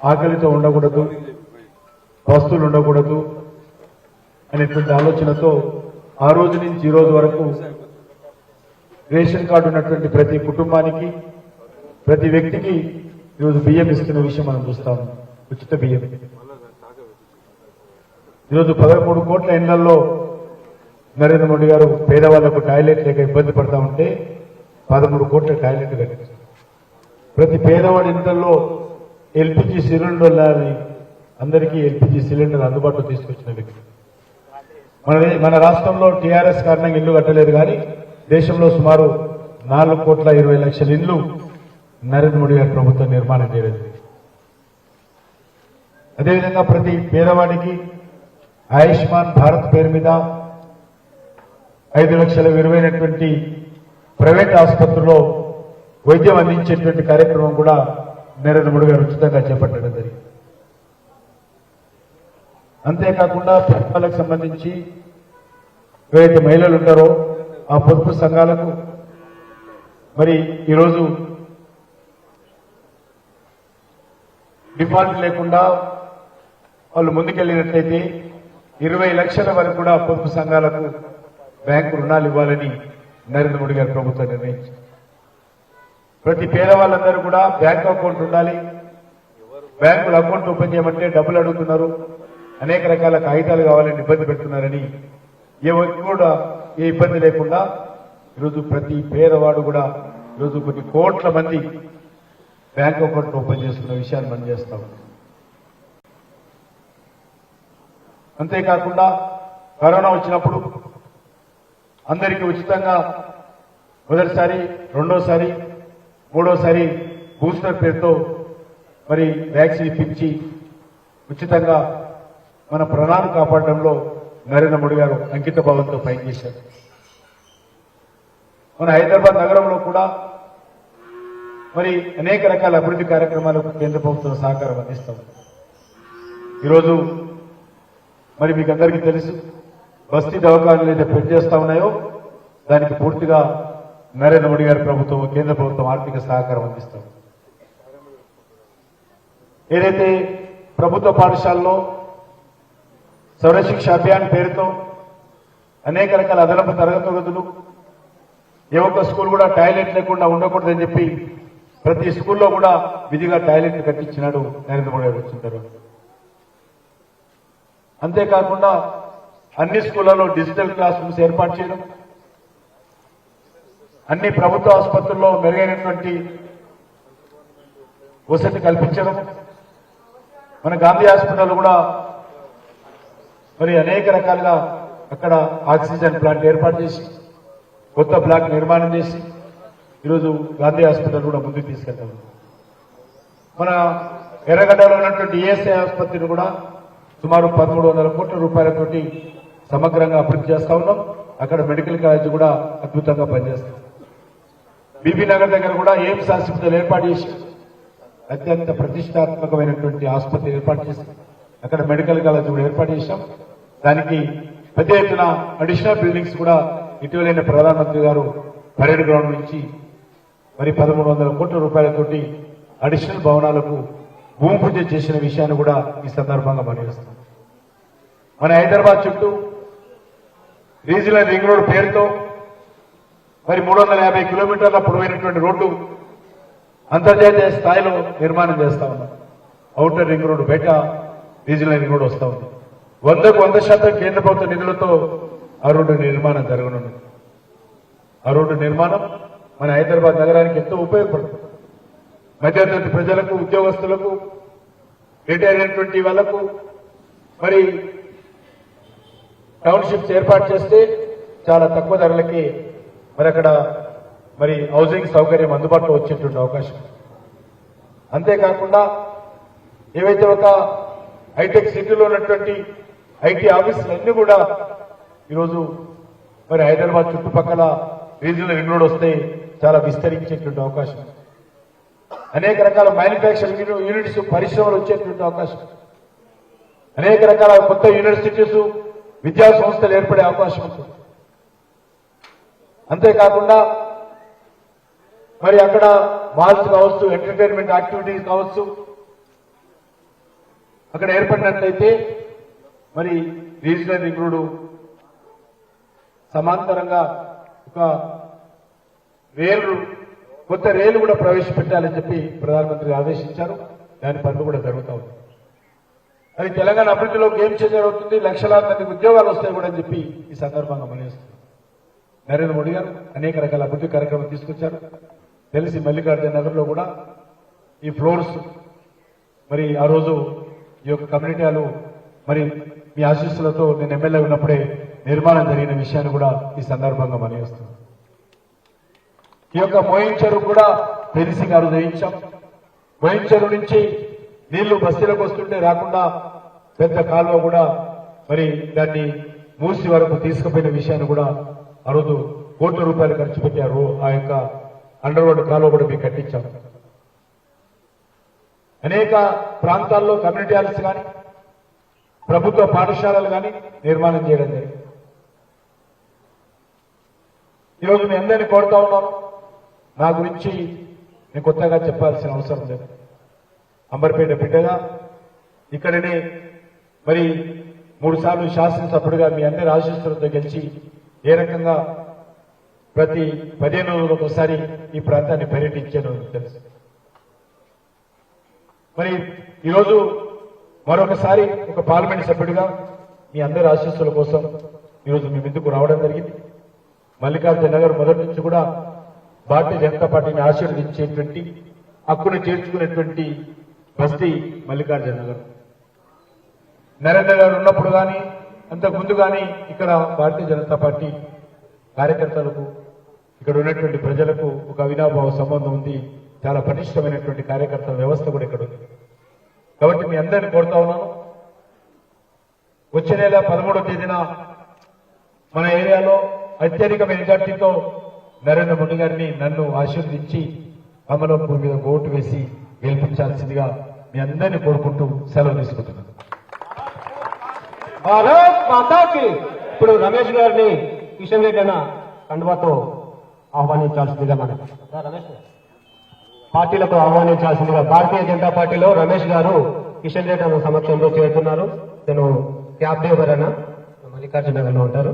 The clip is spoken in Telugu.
ఆకలితో ఉండకూడదు, వస్తువులు ఉండకూడదు అనేటువంటి ఆలోచనతో ఆ రోజు నుంచి ఈ రోజు వరకు రేషన్ కార్డు ఉన్నటువంటి ప్రతి కుటుంబానికి, ప్రతి వ్యక్తికి ఈరోజు బియ్యం ఇస్తున్న విషయం మనం చూస్తాం. ఉచిత బియ్యం ఈరోజు 13 కోట్ల ఇళ్లలో నరేంద్ర మోడీ గారు పేదవాళ్లకు టాయిలెట్ లేక ఇబ్బంది పడతా ఉంటే 13 కోట్ల టాయిలెట్ కట్టించారు. ప్రతి పేదవాడి ఇంట్లో ఎల్పిజి సిలిండర్లని అందరికీ ఎల్పిజి సిలిండర్ అందుబాటులో తీసుకొచ్చిన వ్యక్తి. మన రాష్ట్రంలో టీఆర్ఎస్ కారణంగా ఇల్లు కట్టలేదు, కానీ దేశంలో సుమారు 4,20,00,000 ఇళ్లు నరేంద్ర మోడీ గారి ప్రభుత్వం నిర్మాణం చేయలేదు. అదేవిధంగా ప్రతి పేదవాడికి ఆయుష్మాన్ భారత్ పేరు మీద 5 లక్షల విలువైనటువంటి ప్రైవేట్ ఆసుపత్రుల్లో వైద్యం అందించేటువంటి కార్యక్రమం కూడా నరేంద్ర మోడీ గారు ఉచితంగా చేపట్టడం జరిగింది. అంతేకాకుండా ప్రభుత్వాలకు సంబంధించి ఎవరైతే మహిళలు ఉంటారో ఆ పొదుపు సంఘాలకు మరి ఈరోజు డిఫాల్ట్ లేకుండా వాళ్ళు ముందుకెళ్లినట్లయితే 20 లక్షల వరకు కూడా పొదుపు సంఘాలకు బ్యాంకు రుణాలు ఇవ్వాలని నరేంద్ర మోడీ గారి ప్రభుత్వం నిర్ణయించింది. ప్రతి పేదవాళ్ళందరూ కూడా బ్యాంక్ అకౌంట్ ఉండాలి. బ్యాంకుల అకౌంట్ ఓపెన్ చేయమంటే డబ్బులు అడుగుతున్నారు, అనేక రకాల కాగితాలు కావాలని ఇబ్బంది పెడుతున్నారని ఎవరికి కూడా ఏ ఇబ్బంది లేకుండా ఈరోజు ప్రతి పేదవాడు కూడా ఈరోజు కొన్ని కోట్ల మంది బ్యాంక్ అకౌంట్ ఓపెన్ చేస్తున్న విషయాన్ని మనం చేస్తాం. అంతేకాకుండా కరోనా వచ్చినప్పుడు అందరికీ ఉచితంగా మొదటిసారి, రెండోసారి, మూడోసారి బూస్టర్ పేరుతో మరి వ్యాక్సిన్ ఇప్పించి ఉచితంగా మన ప్రాణాలు కాపాడడంలో నరేంద్ర మోడీ గారు అంకిత భావంతో పనిచేశారు. మన హైదరాబాద్ నగరంలో కూడా మరి అనేక రకాల అభివృద్ధి కార్యక్రమాలకు కేంద్ర ప్రభుత్వం సహకారం అందిస్తాం. ఈరోజు మరి మీకు అందరికీ తెలుసు, బస్తీ దవాఖానాలు ఏదైతే పనిచేస్తా ఉన్నాయో దానికి పూర్తిగా నరేంద్ర మోడీ గారి ప్రభుత్వం, కేంద్ర ప్రభుత్వం ఆర్థిక సహకారం అందిస్తాం. ఏదైతే ప్రభుత్వ పాఠశాలలో సర్వశిక్ష అభియాన్ పేరుతో అనేక రకాల అదనపు తరగతి గదులు, ఏ ఒక్క స్కూల్ కూడా టాయిలెట్ లేకుండా ఉండకూడదని చెప్పి ప్రతి స్కూల్లో కూడా విధిగా టాయిలెట్ కట్టించినాడు నరేంద్ర మోడీ గారు వచ్చిన తర్వాత. అంతేకాకుండా అన్ని స్కూళ్లలో డిజిటల్ క్లాస్ రూమ్స్ ఏర్పాటు చేయడం, అన్ని ప్రభుత్వ ఆసుపత్రుల్లో మెరుగైనటువంటి వసతి కల్పించడం, మన గాంధీ హాస్పిటల్ కూడా మరి అనేక రకాలుగా అక్కడ ఆక్సిజన్ ప్లాంట్ ఏర్పాటు చేసి కొత్త బ్లాక్ నిర్మాణం చేసి ఈరోజు గాంధీ హాస్పిటల్ కూడా ముందుకు తీసుకెళ్తాం. మన ఎర్రగడ్డలో ఉన్నటువంటి ఈఎస్ఐ ఆసుపత్రిని కూడా సుమారు 1,300 కోట్ల రూపాయలతోటి సమగ్రంగా అభివృద్ధి చేస్తా ఉన్నాం. అక్కడ మెడికల్ కాలేజ్ కూడా అద్భుతంగా పనిచేస్తాం. బీబీ నగర్ దగ్గర కూడా ఎయిమ్స్ ఆసుపత్రులు ఏర్పాటు చేసి అత్యంత ప్రతిష్టాత్మకమైనటువంటి ఆసుపత్రి ఏర్పాటు చేసి అక్కడ మెడికల్ కాలేజ్ కూడా ఏర్పాటు చేశాం. దానికి పెద్ద ఎత్తున అడిషనల్ బిల్డింగ్స్ కూడా ఇటీవలైన ప్రధానమంత్రి గారు పరేడ్ గ్రౌండ్ నుంచి మరి 1,300 కోట్ల రూపాయలతోటి అడిషనల్ భవనాలకు భూమి పూజ చేసిన విషయాన్ని కూడా ఈ సందర్భంగా మనవిస్తాం. మన హైదరాబాద్ చుట్టూ రీజనల్ రింగ్ రోడ్ పేరుతో మరి 350 కిలోమీటర్ల పొడవైనటువంటి రోడ్డు అంతర్జాతీయ స్థాయిలో నిర్మాణం చేస్తా ఉన్నాం. ఔటర్ రింగ్ రోడ్డు బయట రీజనల్ రింగ్ రోడ్ వస్తా ఉంది. 100% కేంద్ర ప్రభుత్వ నిధులతో ఆ రోడ్డు నిర్మాణం జరగనుంది. ఆ రోడ్డు నిర్మాణం మన హైదరాబాద్ నగరానికి ఎంతో ఉపయోగపడుతుంది. మధ్యతరగతి ప్రజలకు, ఉద్యోగస్తులకు, రిటైర్ అయినటువంటి వాళ్లకు మరి టౌన్షిప్స్ ఏర్పాటు చేస్తే చాలా తక్కువ ధరలకి మరి అక్కడ మరి హౌసింగ్ సౌకర్యం అందుబాటులో వచ్చేటువంటి అవకాశం. అంతేకాకుండా ఏవైతే ఒక హైటెక్ సిటీలో ఉన్నటువంటి ఐటీ ఆఫీసులన్నీ కూడా ఈరోజు మరి హైదరాబాద్ చుట్టుపక్కల రీజనల్ రింగ్ రోడ్ వస్తే చాలా విస్తరించేటువంటి అవకాశం. అనేక రకాల మ్యానుఫ్యాక్చరింగ్ యూనిట్స్, పరిశ్రమలు వచ్చేటువంటి అవకాశం. అనేక రకాల కొత్త యూనివర్సిటీస్, విద్యా సంస్థలు ఏర్పడే అవకాశం ఉంటుంది. అంతేకాకుండా మరి అక్కడ మాల్స్ కావచ్చు, ఎంటర్టైన్మెంట్ యాక్టివిటీస్ కావచ్చు, అక్కడ ఏర్పడినట్లయితే మరి రీజనల్ రింగ్ రోడ్డు సమాంతరంగా ఒక కొత్త రైలు కూడా ప్రవేశపెట్టాలని చెప్పి ప్రధానమంత్రి ఆదేశించారు. దాని పనులు కూడా జరుగుతూ ఉంది. అది తెలంగాణ అభివృద్ధిలో గేమ్ చేంజర్ అవుతుంది, లక్షలాది మందికి ఉద్యోగాలు వస్తాయి కూడా అని చెప్పి ఈ సందర్భంగా మనవిస్తున్నాం. నరేంద్ర మోడీ గారు అనేక రకాల అభివృద్ధి కార్యక్రమాలు తీసుకొచ్చారు. తెలిసి మల్లికార్జున నగర్ లో కూడా ఈ ఫ్లోర్స్ మరి ఆ రోజు ఈ యొక్క కమ్యూనిటీ హాలు మరి మీ ఆశీస్సులతో నేను ఎమ్మెల్యే ఉన్నప్పుడే నిర్మాణం జరిగిన విషయాన్ని కూడా ఈ సందర్భంగా మనవిస్తున్నాం. ఈ యొక్క మోయించరు కూడా ఫెన్సింగ్ ఆ రోజు వేయించాం. మోయించరు నుంచి నీళ్లు బస్తీలకు వస్తుంటే రాకుండా పెద్ద కాలువ కూడా మరి దాన్ని మూసి వరకు తీసుకుపోయిన విషయాన్ని కూడా ఆ రోజు కోట్ల రూపాయలు ఖర్చు పెట్టారు. ఆ యొక్క అండర్ రోడ్ కాలువ కూడా మీకు కట్టించాం. అనేక ప్రాంతాల్లో కమ్యూనిటీ హాల్స్ కానీ ప్రభుత్వ పాఠశాలలు కానీ నిర్మాణం చేయడం జరిగింది. ఈరోజు మీ అందరినీ కోరుతా ఉన్నాను, నా గురించి నేను కొత్తగా చెప్పాల్సిన అవసరం లేదు. అంబర్పేట బిడ్డగా ఇక్కడనే మరి 3 సార్లు శాసనసభ్యుడిగా మీ అందరి ఆశీస్సులతో గెలిచి ఏ రకంగా ప్రతి 15 రోజులకు ఒకసారి ఈ ప్రాంతాన్ని పర్యటించాను తెలుసు. మరి ఈరోజు మరొకసారి ఒక పార్లమెంట్ సభ్యుడిగా మీ అందరి ఆశీస్సుల కోసం ఈరోజు మీ ముందుకు రావడం జరిగింది. మల్లికార్జున నగర్ మొదటి నుంచి కూడా భారతీయ జనతా పార్టీని ఆశీర్వదించేటువంటి హక్కును చేర్చుకునేటువంటి బస్తీ మల్లికార్జున నగర్. నరేంద్ర గారు ఉన్నప్పుడు కానీ అంతకు ముందు కానీ ఇక్కడ భారతీయ జనతా పార్టీ కార్యకర్తలకు ఇక్కడ ఉన్నటువంటి ప్రజలకు ఒక అవినాభావ సంబంధం ఉంది. చాలా పటిష్టమైనటువంటి కార్యకర్తల వ్యవస్థ కూడా ఇక్కడ ఉంది. కాబట్టి మీ అందరినీ కోరుతా ఉన్నాను, వచ్చే నెల 13వ తేదీన మన ఏరియాలో అత్యధిక మెజార్టీతో నరేంద్ర మోడీ గారిని నన్ను ఆశీర్వదించి అమలాపూర్ మీద ఓటు వేసి గెలిపించాల్సిందిగా మీ అందరినీ కోరుకుంటూ సెలవు తీసుకుంటున్నాను. భారత్ మాతాకి. ఇప్పుడు రమేష్ గారిని కిషన్ రెడ్డి అన్న కండువాతో ఆహ్వానించాల్సిందిగా మనం రమేష్ పార్టీలకు ఆహ్వానించాల్సిందిగా భారతీయ జనతా పార్టీలో రమేష్ గారు కిషన్ రెడ్డి అన్న సమక్షంలో చేరుతున్నారు. నేను క్యాబ్ డ్రైవర్ అన్న మల్లికార్జున నగర్లో ఉంటారు.